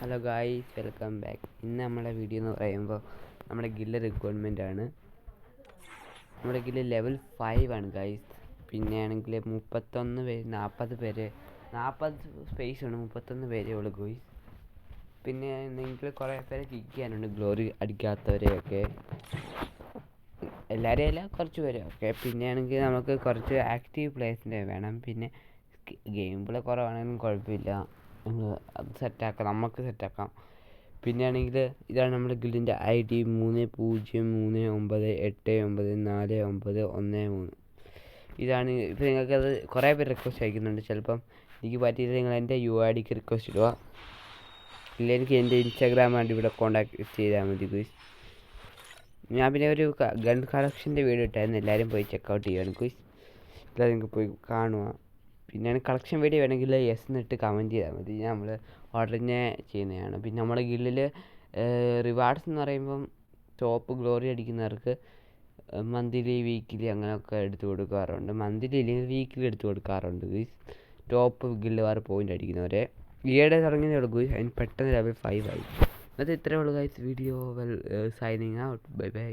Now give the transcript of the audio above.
Hello guys, welcome back. ഇന്ന് നമ്മളെ video എന്ന് പറയുമ്പോൾ നമ്മുടെ ഗില്ല് റിക്വയർമെൻ്റ് ആണ്. നമ്മുടെ ഗില്ല് ലെവൽ 5 ആണ് ഗായ്സ്. പിന്നെ ആണെങ്കിൽ 31 പേര് 40 സ്പേസ് ആണ്, 31 പേരേ ഉള്ളൂ ഗായ്സ്. പിന്നെ നിങ്ങൾ കുറേ പേരെ കിക്ക് ചെയ്യാനുണ്ട്, ഗ്ലോറി അടിക്കാത്തവരെയൊക്കെ, എല്ലാവരെയും അല്ല, കുറച്ച് പേരെ. ഓക്കെ, പിന്നെ ആണെങ്കിൽ നമുക്ക് കുറച്ച് ആക്റ്റീവ് പ്ലേയേഴ്സിനെ വേണം. പിന്നെ ഗെയിം പ്ലേ കുറവാണെങ്കിലും കുഴപ്പമില്ല, അത് സെറ്റാക്കാം, നമുക്ക് സെറ്റാക്കാം. പിന്നെ ആണെങ്കിൽ ഇതാണ് നമ്മുടെ ഗിൽഡിൻ്റെ ID 3039894913. ഇതാണ്. ഇപ്പോൾ നിങ്ങൾക്കത് കുറേ പേര് റിക്വസ്റ്റ് അയക്കുന്നുണ്ട്. ചിലപ്പം എനിക്ക് പറ്റിയിട്ട് നിങ്ങൾ എൻ്റെ UIDക്ക് റിക്വസ്റ്റ് ഇടുക, ഇല്ല എനിക്ക് എൻ്റെ ഇൻസ്റ്റാഗ്രാം ആയിട്ട് ഇവിടെ കോൺടാക്ട് ചെയ്താൽ മതി ഗുയ്സ്. ഞാൻ പിന്നെ ഒരു ഗൺ കളക്ഷൻ്റെ വീഡിയോ ഇട്ടായിരുന്നു, എല്ലാവരും പോയി ചെക്കൗട്ട് ചെയ്യുകയാണ് ഗുയ്സ്. എല്ലാവരും നിങ്ങൾക്ക് പോയി കാണുക. പിന്നെ കളക്ഷൻ വീഡിയോ വേണമെങ്കിൽ യെസ് എന്നിട്ട് കമൻറ്റ് ചെയ്താൽ മതി, നമ്മൾ ഉടനെ ചെയ്യുന്നതാണ്. പിന്നെ നമ്മുടെ ഗില്ലിൽ റിവാർഡ്സ് എന്ന് പറയുമ്പം ടോപ്പ് ഗ്ലോറി അടിക്കുന്നവർക്ക് മന്ത്ലി വീക്കിലി അങ്ങനെയൊക്കെ എടുത്തു കൊടുക്കാറുണ്ട്. മന്ത്ലി ഇല്ലെങ്കിൽ വീക്കിലി എടുത്തു കൊടുക്കാറുണ്ട് ഗുയ്സ്. ടോപ്പ് ഗില്ലുകാർ പോയിൻ്റ് അടിക്കുന്നവരെ ഈയിടെ തുടങ്ങിയതേ ഉള്ളൂ ഗുയ്സ്, അതിന് പെട്ടെന്ന് ലെവൽ 5 ആയി. അത് ഇത്രയേ ഉള്ളൂ guys. Video signing out. Bye bye.